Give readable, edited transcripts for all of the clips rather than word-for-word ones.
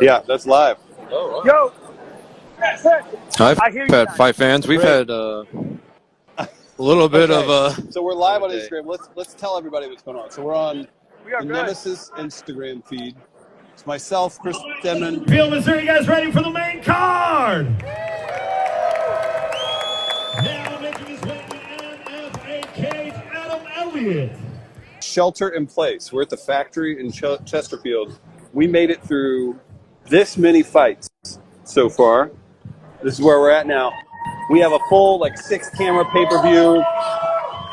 Yeah, that's live. Oh, wow. Yo! I've had fight fans. We've had a little bit of So we're live on Instagram. Let's tell everybody what's going on. So we're on the Nemesis Instagram feed. It's myself, Chris Denman. Field, are you guys ready for the main card? Now making his way to the NFA cage, Adam Elliot. Shelter in place. We're at the factory in Chesterfield. We made it through this many fights so far. This is where we're at now. We have a full 6-camera pay-per-view,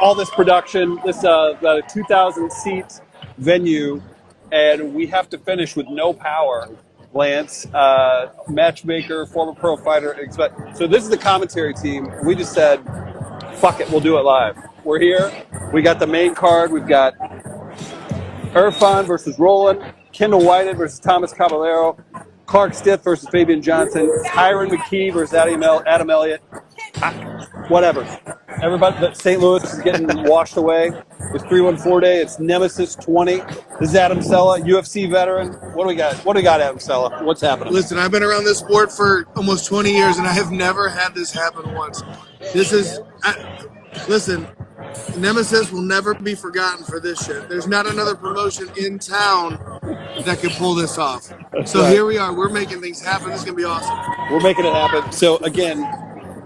all this production, this about a 2,000-seat venue, and we have to finish with no power. Lance, Matchmaker, former pro fighter. So this is the commentary team. We just said, fuck it, we'll do it live. We're here. We got the main card. We've got Irfan versus Roland, Kendall Whitehead versus Thomas Caballero, Clark Stiff versus Fabian Johnson, Kiyren Mckee versus Adam Elliot. Whatever. Everybody, St. Louis is getting washed away. It's 314 day. It's Nemesis 20. This is Adam Sella, UFC veteran. What do we got? What do we got, Adam Sella? What's happening? Listen, I've been around this sport for almost 20 years, and I have never had this happen once. Listen, Nemesis will never be forgotten for this shit. There's not another promotion in town that can pull this off. So here we are. We're making things happen. This is going to be awesome. We're making it happen. So, again,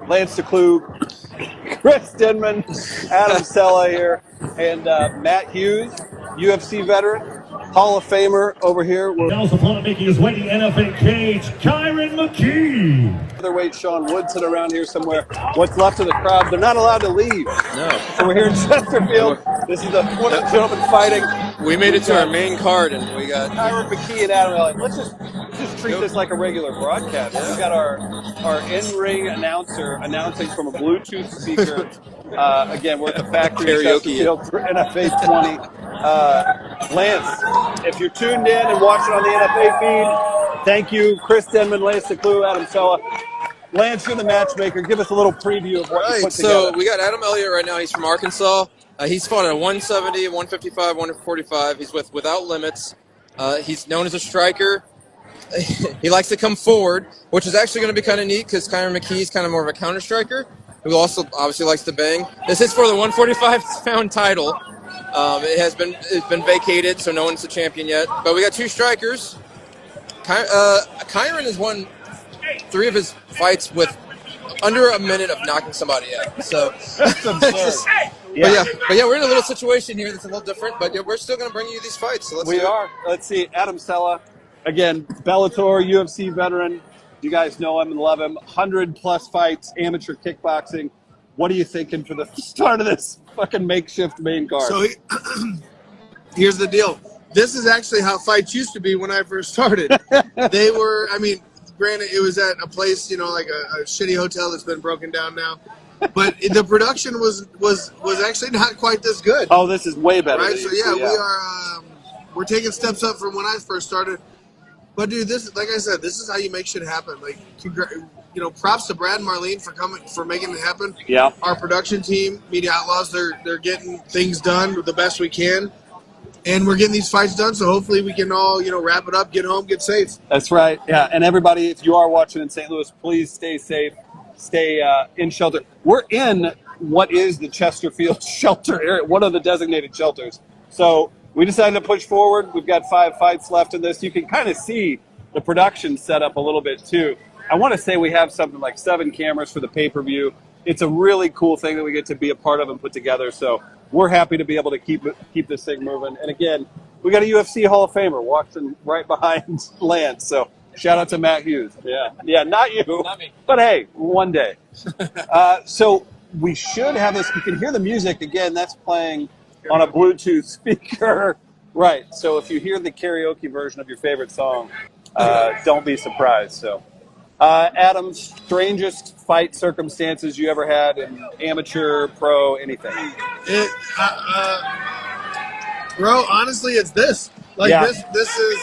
Lance DeClue, Chris Denman, Adam Sella here, and Matt Hughes, UFC veteran, Hall of Famer over here. Nell's opponent making his way to the NFA cage, Kiyren Mckee. Featherweight Sean Woodson around here somewhere. What's left of the crowd? They're not allowed to leave. No. So we're here in Chesterfield. This is one of the gentlemen fighting. We made it to our main card, and we got Kiyren Mckee and Adam Elliot. Let's just treat this like a regular broadcast. Yeah. We've got our in-ring announcer announcing from a Bluetooth speaker. Again, we're at the factory in Chesterfield for NFA 20. Lance, if you're tuned in and watching on the NFA feed, thank you. Chris Denman, Lance DeClue, Adam Sella. Lance, you're the matchmaker. Give us a little preview of what you put together. So we got Adam Elliot right now. He's from Arkansas. He's fought at 170, 155, 145. He's Without Limits. He's known as a striker. He likes to come forward, which is actually going to be kind of neat because Kiyren Mckee is kind of more of a counter striker who also obviously likes to bang. This is for the 145-pound title. It's been vacated, so no one's the champion yet. But we got two strikers. Kiyren has won 3 of his fights with under a minute of knocking somebody out. So, That's absurd. But yeah, we're in a little situation here that's a little different. But we're still going to bring you these fights. So we are. Let's see. Adam Sella, again, Bellator, UFC veteran. You guys know him and love him. 100+ fights, amateur kickboxing. What are you thinking for the start of this fucking makeshift main card? So here's the deal. This is actually how fights used to be when I first started. They were, granted, it was at a place, like a shitty hotel that's been broken down now. But the production was actually not quite this good. Oh, this is way better. Right? So, we are we're taking steps up from when I first started. But, dude, this, like I said, this is how you make shit happen. Like, props to Brad and Marlene for making it happen. Yeah. Our production team, Media Outlaws, they're getting things done the best we can. And we're getting these fights done, so hopefully we can all, wrap it up, get home, get safe. That's right. Yeah, and everybody, if you are watching in St. Louis, please stay safe. Stay in shelter. We're in what is the Chesterfield shelter area, one of the designated shelters. So we decided to push forward. We've got 5 fights left in this. You can kind of see the production set up a little bit, too. I want to say we have something like 7 cameras for the pay-per-view. It's a really cool thing that we get to be a part of and put together. So we're happy to be able to keep this thing moving. And again, we got a UFC Hall of Famer walking right behind Lance. So shout out to Matt Hughes. Yeah, not you. Not me. But hey, one day. So we should have this. You can hear the music again. That's playing on a Bluetooth speaker. Right. So if you hear the karaoke version of your favorite song, don't be surprised. So. Adam, strangest fight circumstances you ever had in amateur, pro, anything? Bro, honestly, it's this. This is...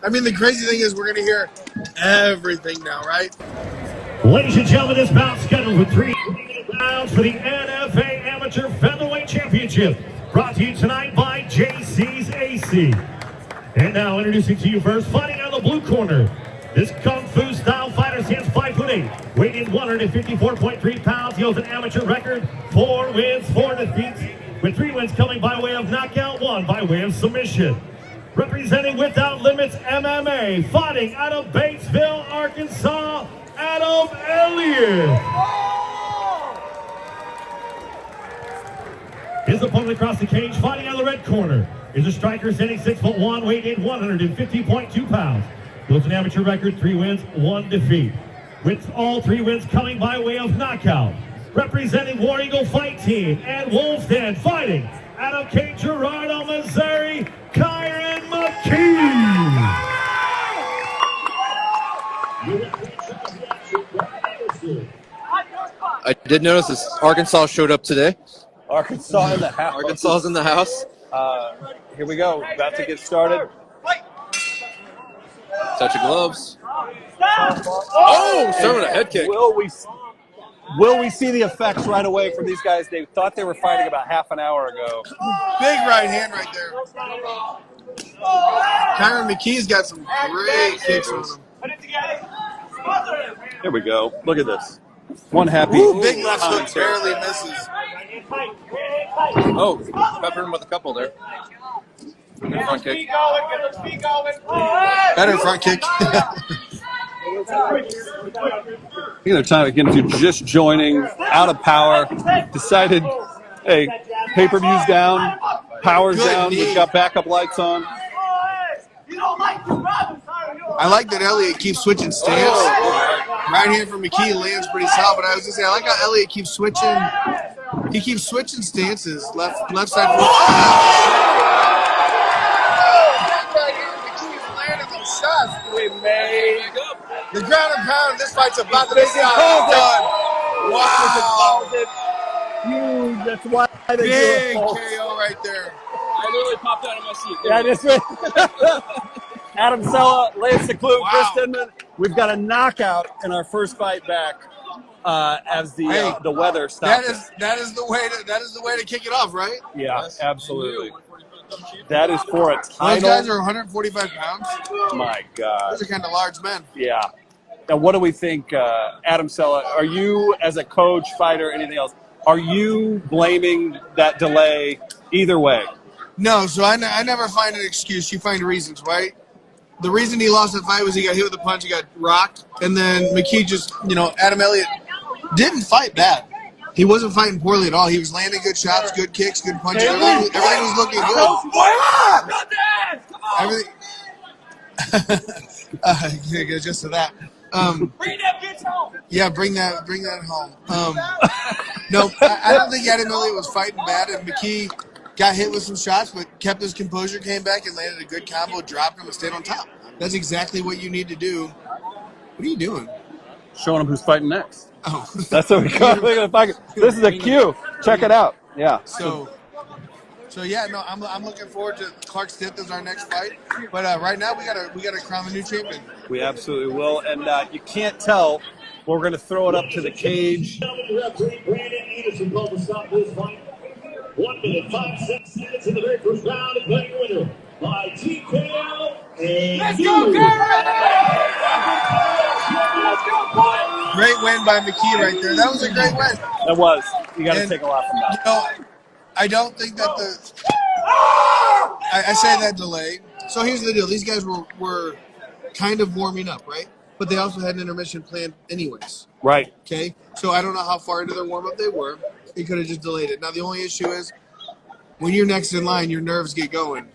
the crazy thing is we're going to hear everything now, right? Ladies and gentlemen, this bout scheduled for 3 rounds for the NFA Amateur Featherweight Championship. Brought to you tonight by JC's AC. And now introducing to you first, fighting out of the blue corner. This Kung Fu style fighter stands 5'8", weighing in 154.3 pounds. He holds an amateur record, 4 wins, 4 defeats, with 3 wins coming by way of knockout, 1 by way of submission. Representing Without Limits MMA, fighting out of Batesville, Arkansas, Adam Elliot. His opponent across the cage, fighting out of the red corner, is a striker standing 6'1", weighing in 150.2 pounds. Holds an amateur record, 3 wins, 1 defeat. With all 3 wins coming by way of knockout. Representing War Eagle Fight Team and Wolf's Den, fighting out of Cape Girardeau, Missouri, Kiyren Mckee. I did notice this. Arkansas showed up today. Arkansas in the house. Arkansas's in the house. Here we go. About to get started. Touch of gloves. Oh, started with a head kick. Will we see the effects right away from these guys? They thought they were fighting about half an hour ago. Big right hand right there. Kiyren Mckee's got some great kicks on him. Here we go. Look at this. One happy. Big left hook barely misses. Oh, peppered him with a couple there. Good front kick. Better front kick. Taking their time again to just joining, out of power. Decided, hey, pay-per-view's down, power's Good down. knee. We've got backup lights on. I like that Elliot keeps switching stance. Right hand from McKee lands pretty solid, but I was gonna say I like how Elliot keeps switching. He keeps switching stances, left side. McKee's landing some shots. We made The ground and pound. This fight's about to be done. Wow! huge. That's why they Big do it. KO right there. I literally popped out of my seat. Yeah, just Adam Sella, Lance Seclude, Wow. Chris Denman. We've got a knockout in our first fight back as the weather stops. That is the way to kick it off, right? Yeah, absolutely. That is for a Those title. guys are 145 pounds. My God. Those are kind of large men. Yeah. Now, what do we think, Adam Sella? Are you, as a coach, fighter, anything else, are you blaming that delay either way? No, so I never find an excuse. You find reasons, right? The reason he lost that fight was he got hit with a punch, he got rocked, and then McKee just, Adam Elliot didn't fight bad. He wasn't fighting poorly at all. He was landing good shots, good kicks, good punches. Everything was looking good. Everything. Just to that. Bring that bitch home. Yeah, bring that home. No, I don't think Adam Elliot was fighting bad, and McKee got hit with some shots, but kept his composure, came back and landed a good combo, dropped him, and stayed on top. That's exactly what you need to do. What are you doing? Showing them who's fighting next. Oh, That's what we call it. This is a cue. Check it out. Yeah. so yeah, no, I'm looking forward to Clark Stith as our next fight. But right now we gotta crown the new champion. We absolutely will. And you can't tell, but we're going to throw it up to the cage. 1 minute, 5 seconds in the very first round, declaring winner by TKO. Let's go, Kiyren! Let's go, boy! Great win by McKee right there. That was a great win. It was. You got to And, take a lot from that. I don't think that I say that delay. So here's the deal. These guys were kind of warming up, right? But they also had an intermission planned anyways. Right. Okay? So I don't know how far into their warm-up they were. He could have just delayed it. Now, the only issue is when you're next in line, your nerves get going.